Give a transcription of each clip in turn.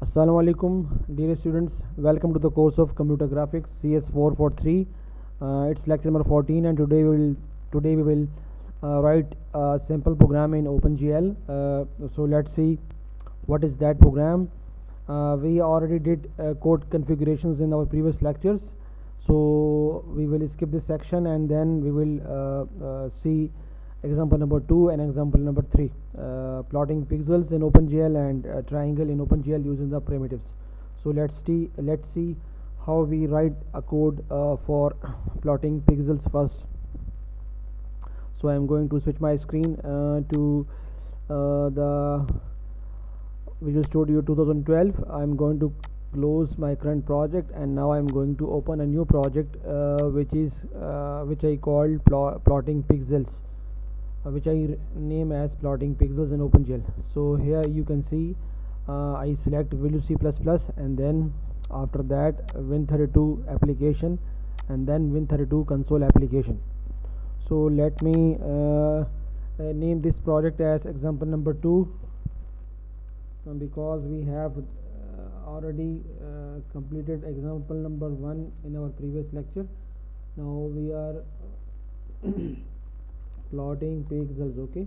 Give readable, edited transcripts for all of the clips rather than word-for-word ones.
Assalamu alaikum, dear students. Welcome to the course of Computer Graphics CS443. It's lecture number 14, and today we will write a simple program in OpenGL. So let's see what is that program. We already did code configurations in our previous lectures, so we will skip this section and then we will see example number 2 and example number 3, plotting pixels in OpenGL and triangle in OpenGL using the primitives. So let's see how we write a code for plotting pixels first. So I am going to switch my screen to the Visual Studio 2012. I am going to close my current project, and now I am going to open a new project which I called plotting pixels, which I name as plotting pixels in OpenGL. So here you can see I select Visual C++ and then after that Win32 application and then Win32 console application. So let me name this project as example number 2, because we have already completed example number 1 in our previous lecture. Now we are plotting pixels. Okay,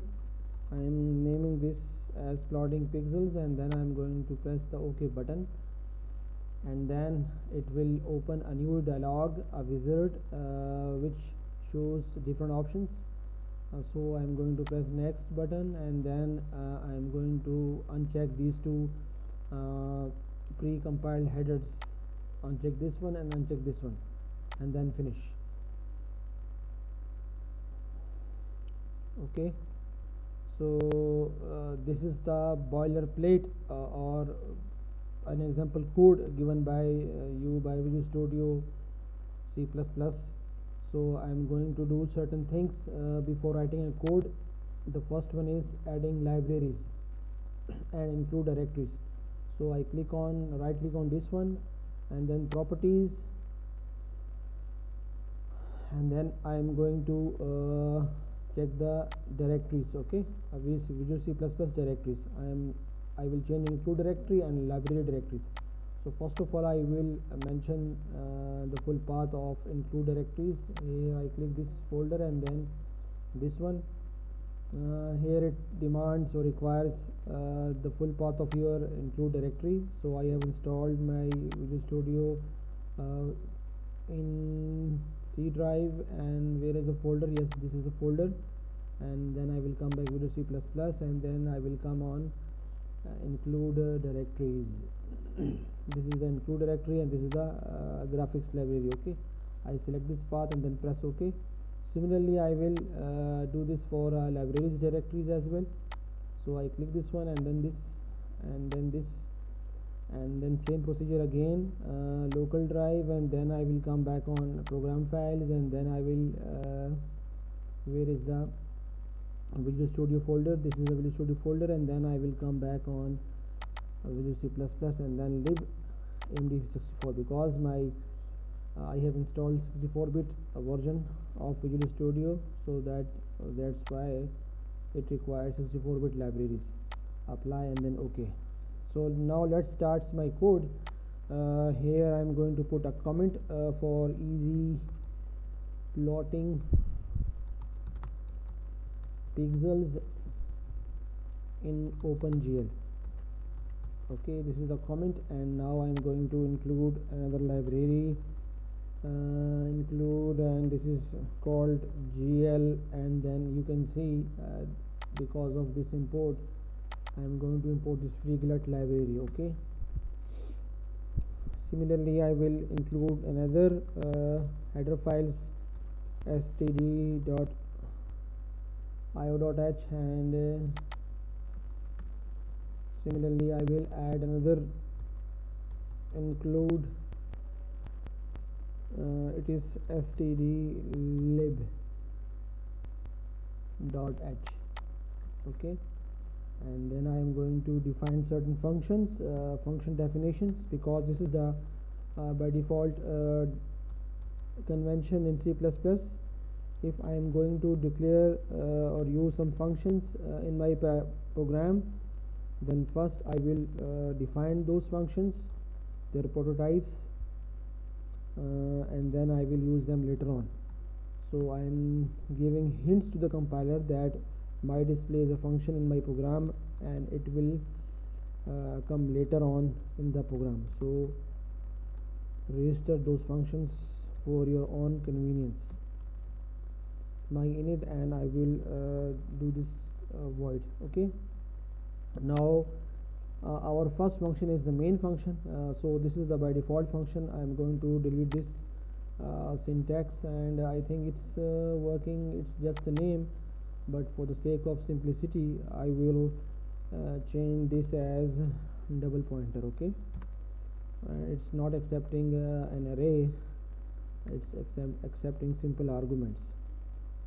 I am naming this as plotting pixels, and then I am going to press the OK button, and then it will open a new dialog, a wizard which shows different options. So I am going to press next button, and then I am going to uncheck these two pre-compiled headers. Uncheck this one and uncheck this one, and then finish. Okay, so this is the boilerplate or an example code given by you by Visual Studio C++. So I am going to do certain things before writing a code. The first one is adding libraries and include directories. So I right click on this one, and then properties, and then I am going to check the directories. Okay, Visual C++ directories. I will change include directory and library directories. So first of all I will mention the full path of include directories. Here I click this folder and then this one. Here it demands or requires the full path of your include directory. So I have installed my Visual Studio in C drive, and where is the folder? Yes, this is the folder. And then I will come back Visual C++, and then I will come on include directories. This is the include directory, and this is the graphics library. Okay, I select this path and then press OK. Similarly I will do this for libraries directories as well. So I click this one and then this and then this, and then same procedure again, local drive, and then I will come back on program files, and then I will where is the Visual Studio folder? This is the Visual Studio folder, and then I will come back on Visual C++ and then lib AMD64, because my I have installed 64-bit version of Visual Studio, so that's why it requires 64-bit libraries. Apply and then OK. So now let's start my code. Here I am going to put a comment for easy plotting pixels in OpenGL. Okay, this is the comment, and now I am going to include another library, include, and this is called GL, and then you can see because of this import I am going to import this Freeglut library. Okay, similarly I will include another header files std.io.h, and similarly I will add another include, it is stdlib.h. Okay, and then I am going to define certain functions, function definitions, because this is the by default convention in C++. If I am going to declare or use some functions in my program, Then first I will define those functions, their prototypes, and then I will use them later on. So I am giving hints to the compiler that my display is a function in my program and it will come later on in the program. So register those functions for your own convenience. My init, and I will do this void. Okay, now our first function is the main function. So this is the by default function. I am going to delete this syntax, and I think it's working. It's just a name, but for the sake of simplicity I will change this as double pointer. Okay, it's not accepting an array, it's accepting simple arguments.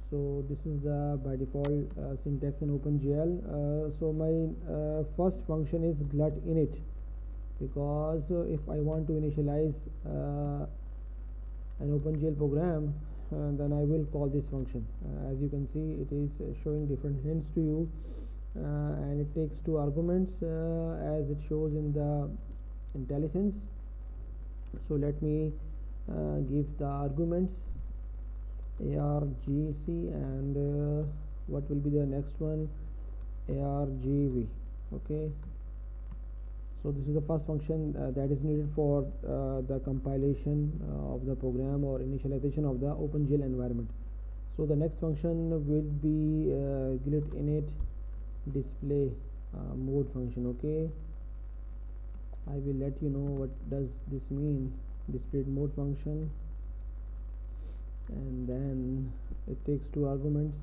So this is the by default syntax in OpenGL. So my first function is glut init, because if I want to initialize an OpenGL program, then I will call this function. As you can see, it is showing different hints to you, and it takes two arguments as it shows in the IntelliSense. So let me give the arguments argc, and what will be the next one, argv. Okay, so this is the first function that is needed for the compilation of the program or initialization of the OpenGL environment. So the next function will be glut init display mode function. Okay, I will let you know what does this mean, display mode function. And then it takes two arguments,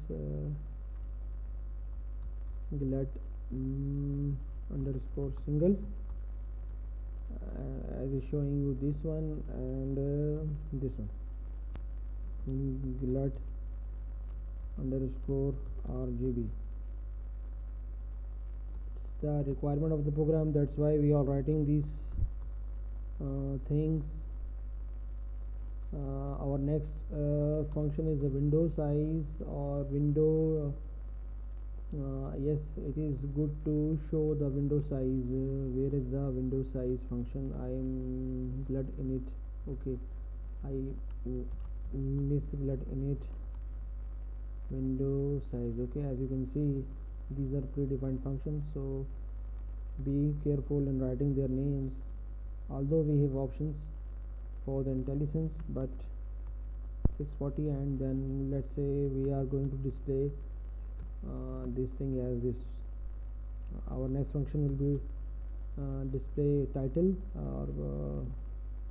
glut underscore single, as is showing you this one and this one, glut underscore rgb. It's the requirement of the program, that's why we are writing these things. Our next function is the window size or window. Yes, it is good to show the window size. Where is the window size function? I am glut init. Okay, I miss glut init window size. Okay, as you can see, these are predefined functions, so be careful in writing their names. Although we have options for the IntelliSense, but 640, and then let's say we are going to display this thing as this. Our next function will be display title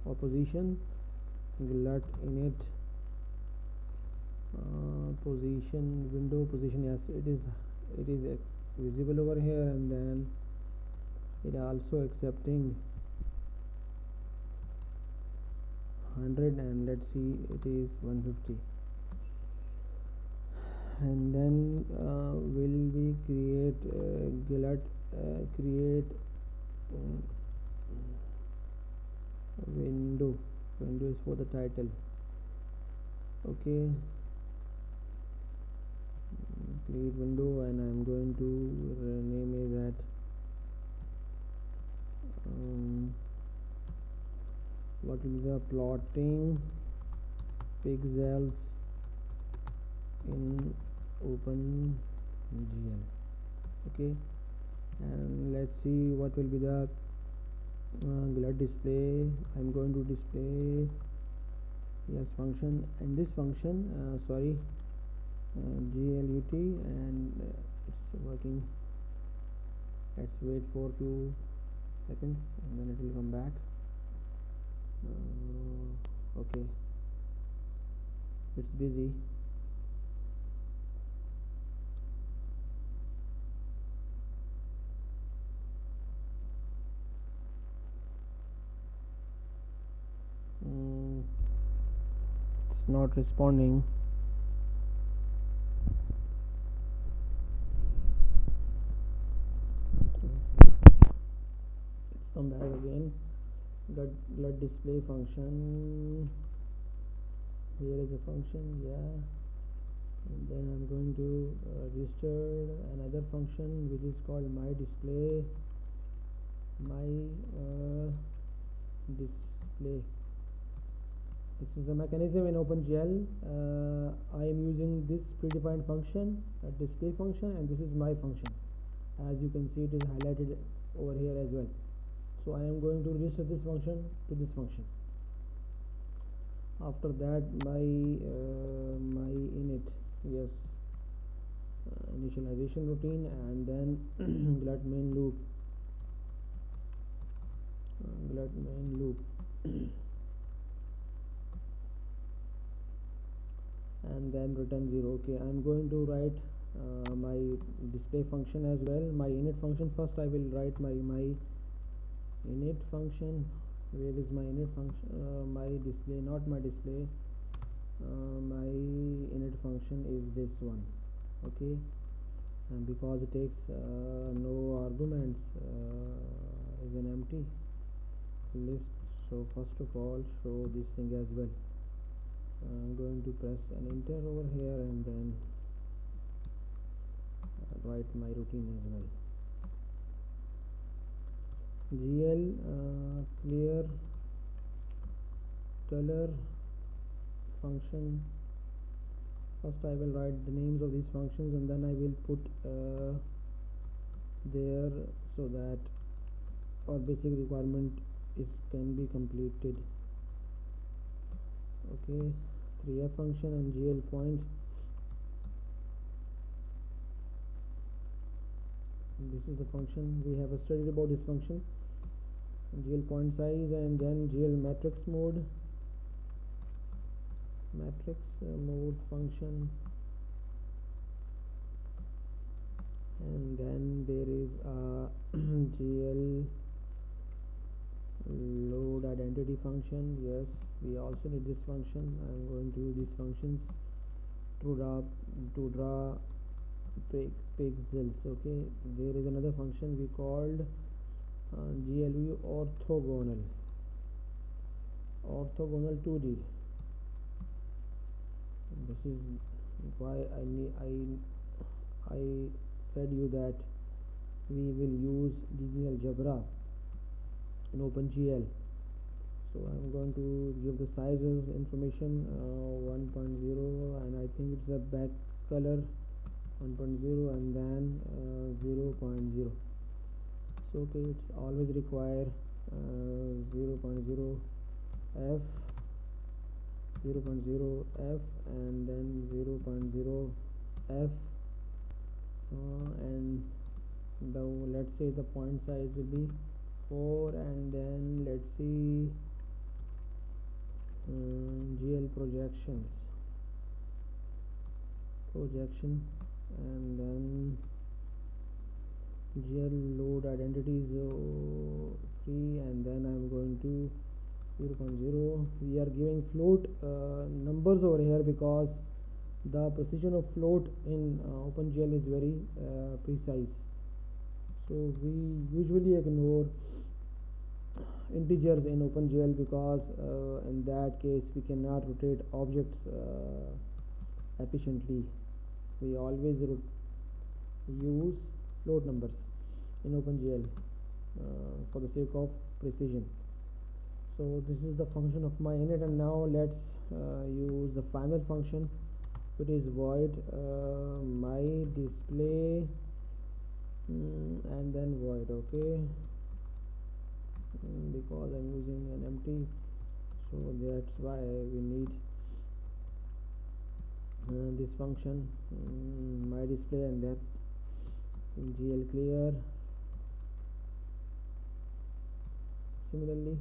or position, glut init position, window position. Yes, it is visible over here, and then it also accepting 100, and let's see, it is 150. And then will we create glut create window is for the title. Okay, create window, and I'm going to name it that what will be the plotting pixels in OpenGL. Okay, and let's see what will be the glut display. I'm going to display yes function, and this function sorry glut, and it's working. Let's wait for a few seconds and then it will come back. Okay, it's busy. It's not responding. Let's come back again. Glut display function, here is a function, yeah, and then I'm going to register another function which is called my display my display. This is the mechanism in OpenGL. I am using this predefined function, display function, and this is my function. As you can see, it is highlighted over here as well. So I am going to register this function to this function. After that, my init, yes, initialization routine, and then glut main loop, and then return 0. Okay, I'm going to write my display function as well, my init function. First I will write my init function. Where is my init function? My display, not my display. My init function is this one. Okay, and because it takes no arguments, is an empty list, so first of all show this thing as well. I'm going to press an enter over here and then write my routine as well. GL clear color function. First I will write the names of these functions and then I will put there so that our basic requirement can be completed. Okay, 3f function and GL point. This is the function. We have studied about this function. GL point size, and then GL matrix mode, mode function, and then there is a GL load identity function. Yes, we also need this function. I am going to use these functions to draw pixels. Okay, there is another function we called GLV orthogonal 2D. This is why I said you that we will use linear algebra in OpenGL. So I'm going to give the sizes information 1.0, and I think it's a back color 1.0, and then 0.0. So okay, it's always require 0.0 f, 0.0 f, and then 0.0 f, and let's say the point size will be 4, and then let's see GL projection, and then GL load identity is free, and then I'm going to 0.0. We are giving float numbers over here because the precision of float in OpenGL is very precise. So we usually ignore integers in OpenGL because in that case we cannot rotate objects efficiently. We always use float numbers in OpenGL for the sake of precision. So this is the function of my init, and now let's use the final function. It is void my display and then void. Okay, because I'm using an empty, so that's why we need this function my display, and that GL clear. Similarly,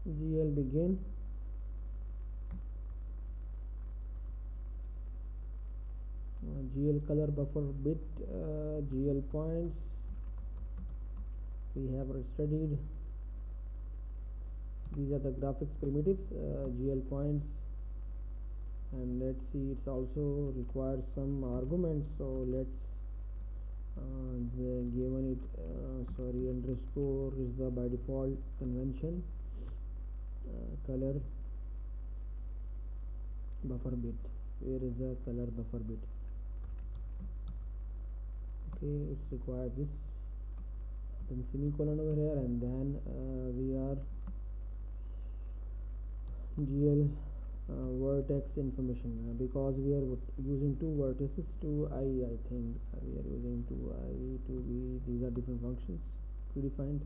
GL begin, GL color buffer bit, GL points we have studied. These are the graphics primitives, GL points, and let's see, it also requires some arguments, so let's given it sorry, underscore is the by default convention. color buffer bit. Where is the color buffer bit? Okay, it's required this, then semicolon over here, and then we are GL vertex information, because we are using two vertices, 2i, I think we are using 2i, 2b, these are different functions predefined,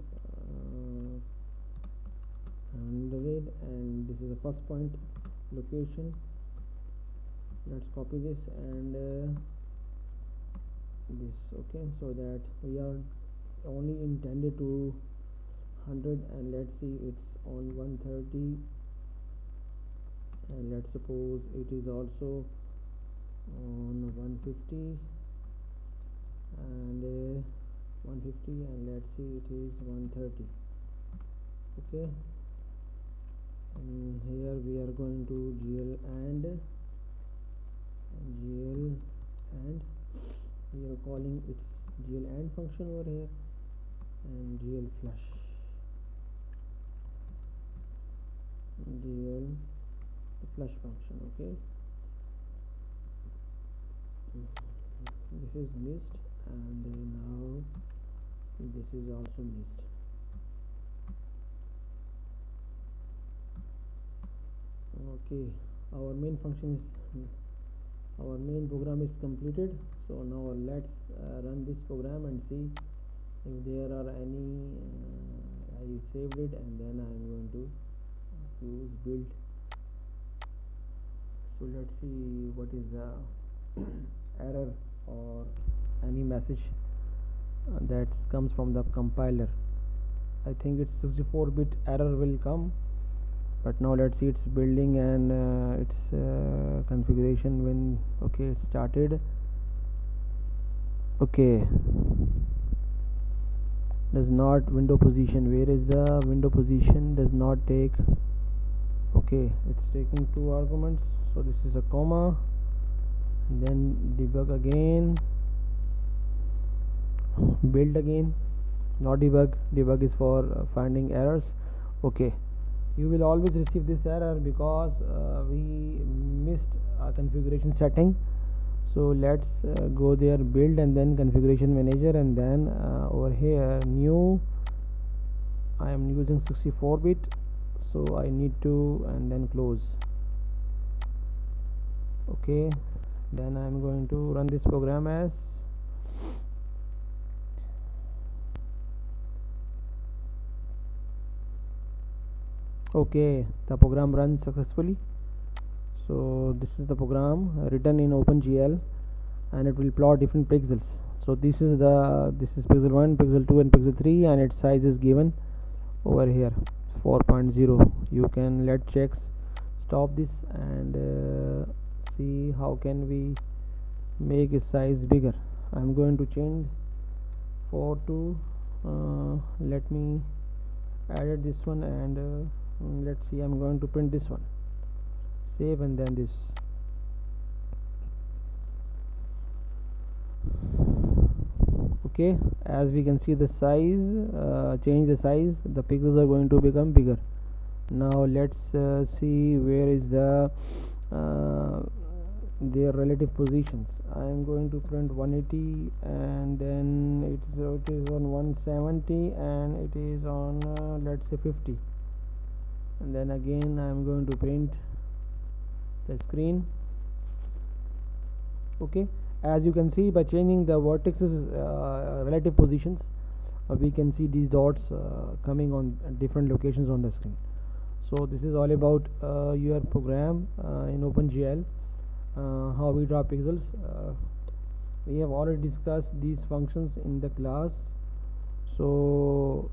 and this is the first point location. Let's copy this and this, okay, so that we are only intended to 100, and let's see it's on 130, and let's suppose it is also on 150 and 150, and let's see it is 130. Okay, and here we are going to GL and we are calling its GL and function over here, and GL flush, GL flush function. Okay, this is missed, and now this is also missed. Okay, our main function is our main program is completed. So now let's run this program and see if there are any. I saved it, and then I am going to use build. So let's see what is the error or any message that comes from the compiler. I think it's 64-bit error will come, but now let's see it's building, and its configuration when okay it started. Okay, does not window position. Where is the window position? Does not take. Okay, it's taking two arguments, so this is a comma, and then debug again, build again, not debug. Debug is for finding errors. Okay, you will always receive this error because we missed a configuration setting. So let's go there, build, and then configuration manager, and then over here new. I am using 64-bit, so I need to, and then close. Okay, then I am going to run this program as okay, the program runs successfully. So this is the program written in OpenGL, and it will plot different pixels. So this is pixel 1, pixel 2, and pixel 3, and its size is given over here 4.0. You can let checks stop this and see how can we make its size bigger. I'm going to change 4 to let me add this one, and let's see, I'm going to print this one, save, and then this. Okay, as we can see the size, change the size, the pixels are going to become bigger. Now let's see where is the their relative positions. I am going to print 180, and then it is on 170, and it is on let's say 50, and then again I am going to print the screen. Okay, as you can see, by changing the vertices relative positions, we can see these dots coming on different locations on the screen. So this is all about your program in OpenGL, how we draw pixels. We have already discussed these functions in the class, so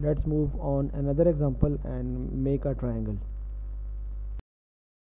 let's move on another example and make a triangle.